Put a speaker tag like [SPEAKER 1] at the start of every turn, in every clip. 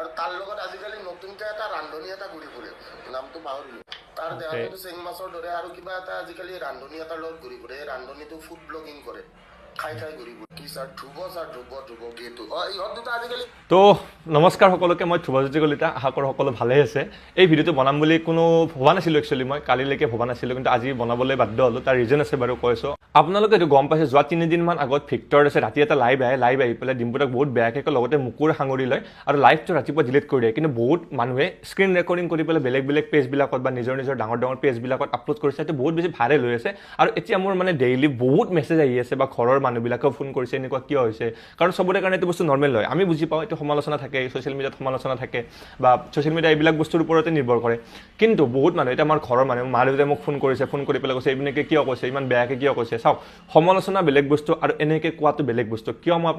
[SPEAKER 1] আৰু তাৰ লগত আজিকালি নতুনকৈ এটা ৰান্ধনি এটা ঘূৰি ফুৰে, নামটো পাহৰিলোঁ। তাৰ দেহাটো চেং মাছৰ দৰে আৰু কিবা এটা আজিকালি ৰান্ধনি এটাৰ লগত ঘূৰি ফুৰে। এই ৰান্ধনিটো ফুড ব্লগিং কৰে, খাই ঘূৰি ফুৰে। কি ছাৰ ধ্ৰুৱ গেটো ইহঁত দুটা আজিকালি। তো নমস্কাৰ সকলোকে, মই ধ্ৰুৱজ্যোতি কলিতা। আশা কৰোঁ সকলো ভালেই আছে। এই ভিডিঅ'টো বনাম বুলি কোনো ভবা নাছিলোঁ একচুৱেলি, মই কালিলৈকে ভবা নাছিলোঁ, কিন্তু আজি বনাবলৈ বাধ্য হ'লোঁ। তাৰ ৰিজন আছে বাৰু, কৈছোঁ। আপোনালোকে এইটো গম পাইছে, যোৱা 3 দিনমান আগত ভিক্টৰ আছে ৰাতি এটা লাইভ আহি পেলাই ডিম্পুদাক বহুত বেয়াকৈ লগতে মুকুৰ সাঙুৰি লয় আৰু লাইভটো ৰাতিপুৱা ডিলিট কৰি দিয়ে। কিন্তু বহুত মানুহে স্ক্ৰীণ ৰেকৰ্ডিং কৰি পেলাই বেলেগ পেজবিলাকত বা নিজৰ ডাঙৰ পেজবিলাকত আপলোড কৰিছে। সেইটো বহুত বেছি ভাইৰেল হৈ আছে। আৰু এতিয়া মোৰ মানে ডেইলি বহুত মেছেজ আহি আছে বা ঘৰৰ মানুহবিলাকেও ফোন কৰিছে, এনেকুৱা কিয় হৈছে। কাৰণ চবৰে কাৰণে এইটো বস্তু নৰ্মেল হয়, আমি বুজি পাওঁ। এইটো সমালোচনা থাকে, ছ'চিয়েল মিডিয়াত সমালোচনা থাকে বা ছ'চিয়েল মিডিয়া এইবিলাক বস্তুৰ ওপৰতে নিৰ্ভৰ কৰে। কিন্তু বহুত মানুহ, এতিয়া আমাৰ ঘৰৰ মানুহ, মা দেউতাই মোক ফোন কৰিছে, ফোন কৰি পেলাই কৈছে এইবিলাকে কিয় কৈছে, ইমান বেয়াকৈ কিয় কৈছে। চাওক, সমালোচনা বেলেগ বস্তু আৰু এনেকৈ কোৱাটো বেলেগ বস্তু। কিয় মই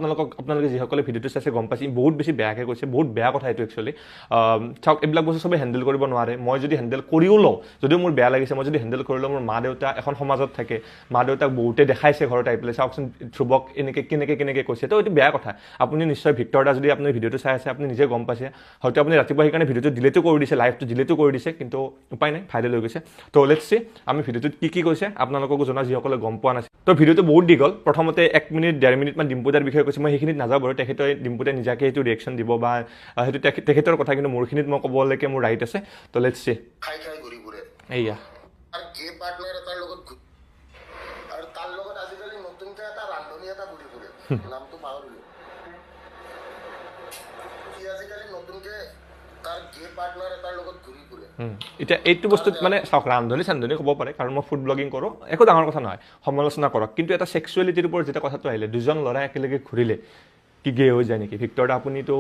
[SPEAKER 1] আপোনালোকে যিসকলে ভিডিঅ'টো চাইছে গম পাইছে, বহুত বেছি বেয়াকৈ কৈছে, বহুত বেয়া কথা এইটো একচুৱেলি। চাওক, এইবিলাক বস্তু চবেই হেণ্ডেল কৰিব নোৱাৰে। মই যদি হেণ্ডেল কৰিও লওঁ, যদিও মোৰ বেয়া লাগিছে, মই যদি হেণ্ডেল কৰি লওঁ, মোৰ মা দেউতা এখন সমাজত থাকে, মা দেউতাক বহুতে দেখাইছে ঘৰত আহি পেলাই, চাওকচোন ধ্ৰুৱক কেনেকৈ কৈছে। তো এইটো বেয়া কথা। আপুনি নিশ্চয় ভিক্টৰ দা যদি আপুনি ভিডিঅ'টো চাই আছে, আপুনি নিজে গম পাইছে। হয়তো আপুনি ৰাতিপুৱা সেইকাৰণে ভিডিঅ'টো ডিলিটো কৰি দিছে, লাইভটো ডিলিটো কৰি দিছে, কিন্তু উপায় নাই, ভাইৰেল হৈ গৈছে। তো লেটছ চি আমি ভিডিঅ'টোত কি কৈছে আপোনালোককো জনা, যিসকলে গম পোৱা নাছিল। তো ভিডিঅ'টো বহুত দীঘল। প্ৰথমতে 1 মিনিট 1.5 মিনিটমান ডিম্পুদাৰ বিষয়ে কৈছে। মই সেইখিনিত নাযাওঁ বাৰু, ডিম্পুদাই নিজাকৈ সেইটো ৰিয়েকশ্যন দিব বা সেইটো তেখেতৰ কথা, কিন্তু মোৰখিনিত মই ক'বলৈকে মোৰ ৰাইট আছে। তো লেটছ চি। খাই ঘূৰি ফুৰে এইয়া আৰু গে পাৰ্টনাৰ এটাৰ লগত, আৰু তাৰ লগত আজিকালি নতুনকৈ এটা ৰান্ধনি এটা ঘূৰি ফুৰে, নামটো পাহৰিলোঁ। আজিকালি নতুনকৈ তাৰ গে পাৰ্টনাৰ এটাৰ লগত ঘূৰি ফুৰে। এতিয়া এইটো বস্তুত মানে চাওক, ৰান্ধনি ক'ব পাৰে, কাৰণ মই ফুড ব্লগিং কৰোঁ, একো ডাঙৰ কথা নহয়, সমালোচনা কৰক। কিন্তু এটা ছেক্সুৱেলিটিৰ ওপৰত যেতিয়া কথাটো আহিলে, দুজন ল'ৰাই একেলগে ঘূৰিলে, কি গে হৈ যায় নেকি? ভিক্টৰ দা, আপুনিতো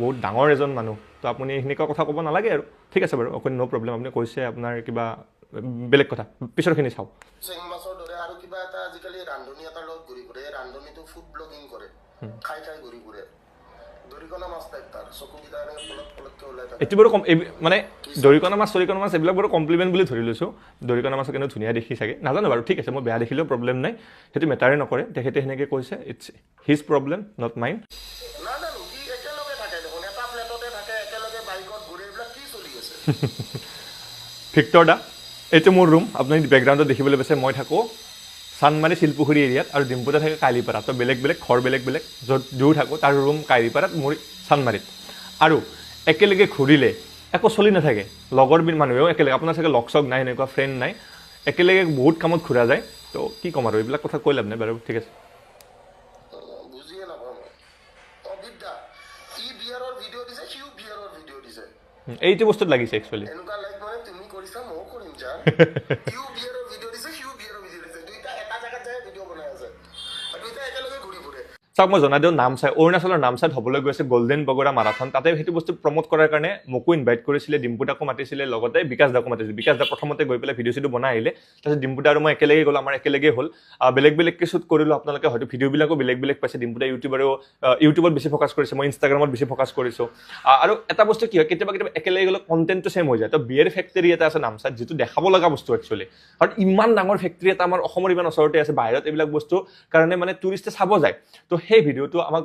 [SPEAKER 1] বহুত ডাঙৰ এজন মানুহ, তো আপুনি সেনেকুৱা কথা ক'ব নালাগে আৰু। ঠিক আছে বাৰু, অ'কে, ন' প্ৰব্লেম। আপুনি কৈছে আপোনাৰ কিবা বেলেগ কথা, পিছৰখিনি চাওক। চেং মাছৰ দৰে আৰু কিবা এটা আজিকালি ৰান্ধনি এটাৰ লগত ঘূৰি ফুৰে। এই ৰান্ধনিটো ফুড ব্লগিং কৰে, খাই ঘূৰি ফুৰে। এইটো বাৰু মানে দৰিকণা মাছ এইবিলাক বাৰু কমপ্লিমেণ্ট বুলি ধৰি লৈছোঁ। দৰিকণা মাছক কিন্তু ধুনীয়া দেখি চাগে, নাজানো বাৰু। ঠিক আছে, মই বেয়া দেখিলেও প্ৰব্লেম নাই, সেইটো মেটাৰে নকৰে। তেখেতে সেনেকৈ কৈছে, it's his problem, not mine. Victor দা, এইটো মোৰ ৰুম, আপুনি বেকগ্ৰাউণ্ডত দেখিবলৈ পাইছে। মই থাকোঁ চানমাৰী শিলপুখুৰী এৰিয়াত, আৰু ডিম্পুদা থাকে কাহিলীপাৰাত। তো বেলেগ ঘৰ বেলেগ, য'ত দূৰ থাকোঁ। তাৰ ৰুম কাহিলীপাৰাত, মোৰ চানমাৰীত। আৰু একেলগে ঘূৰিলে একো চলি নাথাকে। লগৰ মানুহেও একেলগে, আপোনাৰ চাগে লগ চগ নাই, এনেকুৱা ফ্ৰেণ্ড নাই, একেলগে বহুত কামত ঘূৰা যায়। তো কি ক'ম আৰু, এইবিলাক কথা কৈ লাভ নাই বাৰু। ঠিক আছে, বুজিয়ে নাপাওঁ। এইটো বস্তুত লাগিছে একচুৱেলি। চাওক, মই জনাই দিওঁ, নামচাই, অৰুণাচলৰ নামচাইত হ'বলৈ গৈছে গল্ডেন বগৰা মাৰাথন। তাতে সেইটো বস্তু প্ৰমোট কৰাৰ কাৰণে মোকো ইনভাইট কৰিছিলে, ডিম্পুদাকো মাতিছিলে, লগতে বিকাশ দাকো মাতিছিলে। বিকাশ দা প্ৰথমতে গৈ পেলাই ভিডিঅ' বনাই আহিলে, তাৰপিছত ডিম্পুদা আৰু মই একেলগে গ'লো, আমাৰ একেলগে হ'ল। বেলেগকৈ শ্বুট কৰিলোঁ। আপোনালোকে হয়তো ভিডিঅ'বিলাকো বেলেগ পাইছে। ডিম্পুদা ইউটিউবত বেছি ফ'কাছ কৰিছে, মই ইনষ্টাগ্ৰামত বেছি ফ'কাছ কৰিছোঁ। আৰু এটা বস্তু কি হয়, কেতিয়াবা একেলগে গ'লে কণ্টেণ্টটো ছেম হৈ যায়। তো বিয়েৰ ফেক্টৰী এটা আছে নামচাইত, যিটো দেখাব লগা বস্তু একচুৱেলি। কাৰণ ইমান ডাঙৰ ফেক্টৰী এটা আমাৰ অসমৰ ইমান ওচৰতে আছে, বাহিৰত এইবিলাক বস্তু কাৰণে মানে টুৰিষ্টে চাব যায়। তো সেই ভিডিঅ'টো আমাক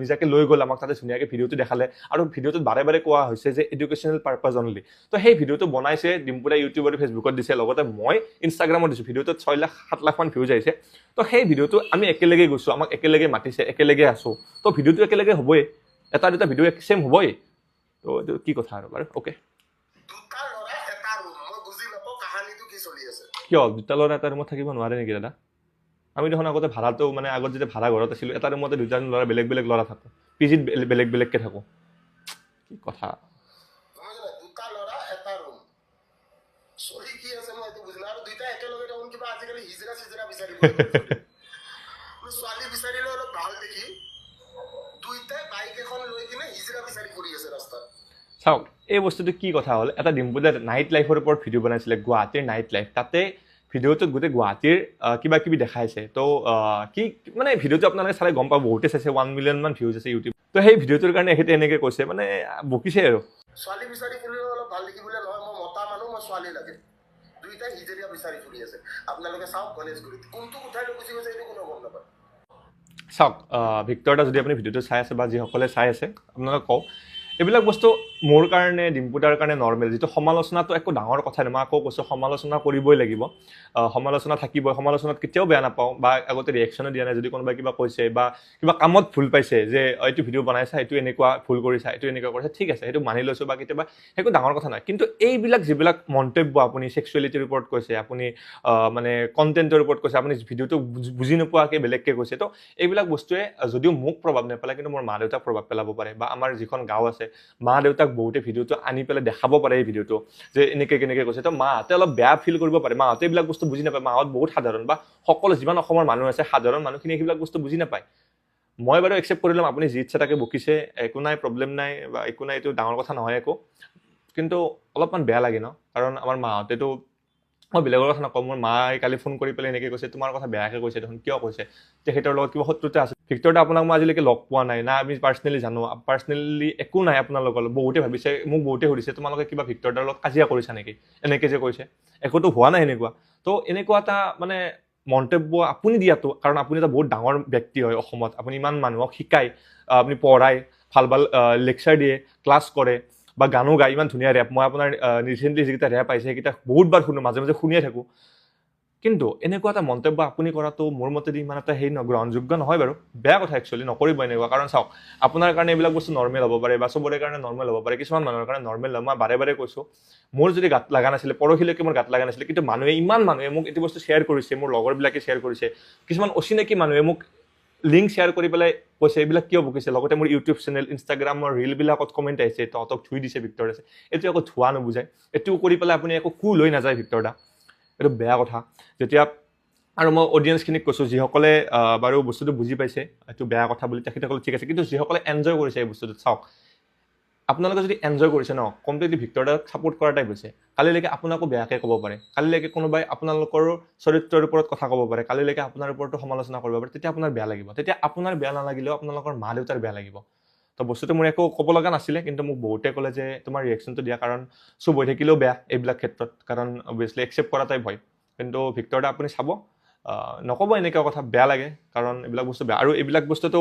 [SPEAKER 1] নিজাকৈ লৈ গ'ল, আমাক তাতে ধুনীয়াকৈ ভিডিঅ'টো দেখালে। আৰু ভিডিঅ'টোত বাৰে কোৱা হৈছে যে এডুকেশ্যনেল পাৰ্পাজ অনলি। তো সেই ভিডিঅ'টো বনাইছে ডিম্পুদা, ইউটিউব আৰু ফেচবুকত দিছে, লগতে মই ইনষ্টাগ্ৰামত দিছোঁ। ভিডিঅ'টোত 6 লাখ 7 লাখমান ভিউজ আহিছে। তো সেই ভিডিঅ'টো আমি একেলগে গৈছোঁ, আমাক একেলগে মাতিছে, একেলগে আছোঁ। তো ভিডিঅ'টো একেলগে হ'বই, এটা দুটা ভিডিঅ' ছেম হ'বই। তো এইটো কি কথা আৰু বাৰু। অ'কে, কিয় দুটা ল'ৰা এটা ৰুমত থাকিব নোৱাৰে নেকি দাদা? আমি দেখোন আগতে ভাড়াটো, মানে আগত যেতিয়া ভাড়া ঘৰত আছিলোঁ, এটা ৰুমতে দুজন ল'ৰা বেলেগ ল'ৰা থাকোঁ, পিজিত বেলেগকৈ থাকোঁ। কি কথা। চাওক, এই বস্তুটো কি কথা হ'ল, এটা ডিম্পুদাৰ নাইট লাইফৰ ওপৰত ভিডিঅ' বনাইছিলে, গুৱাহাটীৰ নাইট লাইফ। তাতে ভিডিঅ'টোত গোটেই গুৱাহাটীৰ কিবা দেখাইছে। তো কি মানে ভিডিঅ'টো আপোনালোকে চালে গম পাব, বহুতে চাইছে, 1 মিলিয়ন ভিউজ আছে ইউটিউব। তো সেই ভিডিঅ'টোৰ কাৰণে এখেতে এনেকৈ কৈছে, মানে বকিছে আৰু। ছোৱালী বিচাৰি ফুৰিলে অলপ ভাল দেখিবলৈ নহয়, মই মতা মানুহ, মই ছোৱালী লাগে। দুইটাই হিজেৰীয়া বিচাৰি ফুৰি আছে। আপোনালোকে চাওক, গণেশগুৰিত কোনটো কোঠালৈ গুচি গৈছে এইটো কোনো গম নাপায়। চাওক, ভিক্টৰ দা, যদি আপুনি ভিডিঅ'টো চাই আছে বা যিসকলে চাই আছে, আপোনালোকে কওক,
[SPEAKER 2] এইবিলাক বস্তু মোৰ কাৰণে ডিম্পুদাৰ কাৰণে নৰ্মেল যিটো সমালোচনাটো একো ডাঙৰ কথা নহয় মই আকৌ কৈছোঁ সমালোচনা কৰিবই লাগিব সমালোচনা থাকিবই সমালোচনাত কেতিয়াও বেয়া নাপাওঁ বা আগতে ৰিয়েকশ্যনো দিয়া নাই যদি কোনোবাই কিবা কৈছে বা কিবা কামত ভুল পাইছে যে এইটো ভিডিঅ' বনাইছা এইটো এনেকুৱা ভুল কৰিছা এইটো এনেকুৱা কৰিছা ঠিক আছে সেইটো মানি লৈছোঁ বা কেতিয়াবা একো ডাঙৰ কথা নাই কিন্তু এইবিলাক যিবিলাক মন্তব্য আপুনি ছেক্সুৱেলিটিৰ ওপৰত কৈছে আপুনি মানে কণ্টেণ্টৰ ওপৰত কৈছে আপুনি ভিডিঅ'টো বুজি নোপোৱাকৈ বেলেগকৈ কৈছে তো এইবিলাক বস্তুৱে যদিও মোক প্ৰভাৱ নেপেলায় কিন্তু মোৰ মা দেউতাক প্ৰভাৱ পেলাব পাৰে বা আমাৰ যিখন গাঁও আছে মা দেউতাক বহুতে ভিডিঅ'টো আনি পেলাই দেখাব পাৰে এই ভিডিঅ'টো যে এনেকৈ কেনেকৈ কৈছে তো মাহঁতে অলপ বেয়া ফিল কৰিব পাৰে মাহঁতে এইবিলাক বস্তু বুজি নাপায় মাহঁত বহুত সাধাৰণ বা সকলো যিমান অসমৰ মানুহ আছে সাধাৰণ মানুহখিনি এইবিলাক বস্তু বুজি নাপায় মই বাৰু একচেপ্ট কৰি ল'ম আপুনি যি ইচ্ছা তাকে বকিছে একো নাই প্ৰব্লেম নাই বা একো নাই এইটো ডাঙৰ কথা নহয় একো কিন্তু অলপমান বেয়া লাগে ন কাৰণ আমাৰ মাহঁতেতো মই বেলেগৰ কথা নকওঁ মোৰ মায়ে কালি ফোন কৰি পেলাই এনেকৈ কৈছে তোমাৰ কথা বেয়াকৈ কৈছে দেখোন কিয় কৈছে তেখেতৰ লগত কিবা শত্ৰুতা আছে ভিক্টৰদা আপোনাক মই আজিলৈকে লগ পোৱা নাই না আমি পাৰ্চনেলি জানো পাৰ্চনেলি একো নাই আপোনালোকৰ লগত বহুতে ভাবিছে মোক বহুতে সুধিছে তোমালোকে কিবা ভিক্টৰদাৰ লগত কাজিয়া কৰিছা নেকি এনেকৈ যে কৈছে একোতো হোৱা নাই এনেকুৱা তো এনেকুৱা এটা মানে মন্তব্য আপুনি দিয়াটো কাৰণ আপুনি এটা বহুত ডাঙৰ ব্যক্তি হয় অসমত আপুনি ইমান মানুহক শিকায় আপুনি পঢ়ায় ভাল ভাল লেকচাৰ দিয়ে ক্লাছ কৰে বা গানো গায় ইমান ধুনীয়া ৰেপ মই আপোনাৰ ৰিচেণ্টলি যিকেইটা ৰেপ আহিছে সেইকেইটা বহুতবাৰ শুনো মাজে মাজে শুনিয়ে থাকোঁ কিন্তু এনেকুৱা এটা মন্তব্য আপুনি কৰাটো মোৰ মতেদি ইমান এটা হেৰি গ্ৰহণযোগ্য নহয় বাৰু বেয়া কথা একচুৱেলি নকৰিব এনেকুৱা কাৰণ চাওক আপোনাৰ কাৰণে এইবিলাক বস্তু নৰ্মেল হ'ব পাৰে বা চবৰে কাৰণে নৰ্মেল হ'ব পাৰে কিছুমান মানুহৰ কাৰণে নৰ্মেল নহয় মই বাৰে বাৰে কৈছোঁ মোৰ যদি গাত লগা নাছিলে পৰহিলৈকে মোৰ গাত লগা নাছিলে কিন্তু ইমান মানুহে মোক এইটো বস্তু শ্বেয়াৰ কৰিছে মোৰ লগৰবিলাকে শ্বেয়াৰ কৰিছে কিছুমান অচিনাকি মানুহে মোক লিংক শ্বেয়াৰ কৰি পেলাই কৈছে এইবিলাক কিয় বকিছে লগতে মোৰ ইউটিউব চেনেল ইনষ্টাগ্ৰামৰ ৰিলবিলাকত কমেণ্ট আহিছে তহঁতক ধুই দিছে ভিক্টৰ আছে এইটো একো ধোৱা নুবুজায় এইটো কৰি পেলাই আপুনি একো কু লৈ নাযায় ভিক্টৰদা এইটো বেয়া কথা যেতিয়া আৰু মই অডিয়েঞ্চখিনিক কৈছোঁ যিসকলে বাৰু বস্তুটো বুজি পাইছে এইটো বেয়া কথা বুলি তেখেতসকলে ঠিক আছে কিন্তু যিসকলে এনজয় কৰিছে এই বস্তুটো চাওক আপোনালোকে যদি এনজয় কৰিছে ন কমপ্লিটলি ভিক্টৰদাক ছাপোৰ্ট কৰা টাইপ হৈছে কালিলৈকে আপোনাকো বেয়াকৈ ক'ব পাৰে কালিলৈকে কোনোবাই আপোনালোকৰ চৰিত্ৰৰ ওপৰত কথা ক'ব পাৰে কালিলৈকে আপোনাৰ ওপৰতো সমালোচনা কৰিব পাৰে তেতিয়া আপোনাৰ বেয়া লাগিব তেতিয়া আপোনাৰ বেয়া নালাগিলেও আপোনালোকৰ মা দেউতাৰ বেয়া লাগিব তো বস্তুটো মোৰ একো ক'ব লগা নাছিলে কিন্তু মোক বহুতে ক'লে যে তোমাৰ ৰিয়েকশ্যনটো দিয়া কাৰণ চুপ হৈ থাকিলেও বেয়া এইবিলাক ক্ষেত্ৰত কাৰণ অভিয়াছলি একচেপ্ট কৰা টাইপ হয় কিন্তু ভিক্টৰদা আপুনি চাব নক'ব এনেকুৱা কথা বেয়া লাগে কাৰণ এইবিলাক বস্তু বেয়া আৰু এইবিলাক বস্তুটো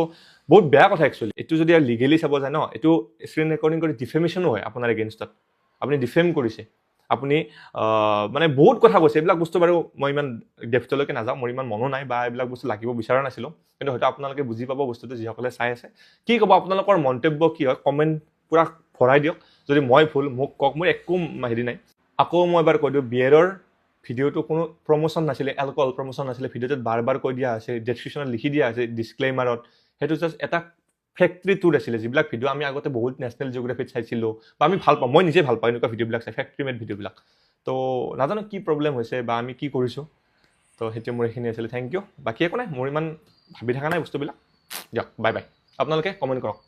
[SPEAKER 2] বহুত বেয়া কথা একচুৱেলি এইটো যদি লিগেলি চাব যায় ন এইটো স্ক্ৰীন ৰেকৰ্ডিং কৰি ডিফেমেশ্যনো হয় আপোনাৰ এগেইনষ্টত আপুনি ডিফেম কৰিছে আপুনি মানে বহুত কথা কৈছে এইবিলাক বস্তু বাৰু মই ইমান ডেফ্টলৈকে নাযাওঁ মোৰ ইমান মনো নাই বা এইবিলাক বস্তু লাগিব বিচৰা নাছিলোঁ কিন্তু হয়তো আপোনালোকে বুজি পাব বস্তুটো যিসকলে চাই আছে কি ক'ব আপোনালোকৰ মন্তব্য কি হয় কমেণ্ট পূৰা ভৰাই দিয়ক যদি মই ভুল মোক কওক মোৰ একো হেৰি নাই আকৌ মই এবাৰ কৈ দিওঁ বিয়েৰৰ ভিডিঅ'টো কোনো প্ৰমোশ্যন নাছিলে এলকহল প্ৰমোশ্যন নাছিলে ভিডিঅ'টোত বাৰ বাৰ কৈ দিয়া আছে ডেছক্ৰিপশ্যনত লিখি দিয়া আছে ডিছক্লেইমাৰত সেইটো জাষ্ট এটা ফেক্টৰী টুৰ আছিলে যিবিলাক ভিডিঅ' আমি আগতে বহুত নেশ্যনেল জিঅ'গ্ৰাফিত চাইছিলোঁ বা আমি ভাল পাওঁ মই নিজে ভাল পাওঁ এনেকুৱা ভিডিঅ'বিলাক চাই ফেক্টৰী মেড ভিডিঅ'বিলাক তো নাজানো কি প্ৰব্লেম হৈছে বা আমি কি কৰিছোঁ তো সেইটো মোৰ এইখিনি আছিলে থেংক ইউ বাকী একো নাই মোৰ ইমান ভাবি থকা নাই বস্তুবিলাক দিয়ক বাই বাই আপোনালোকে কমেণ্ট কৰক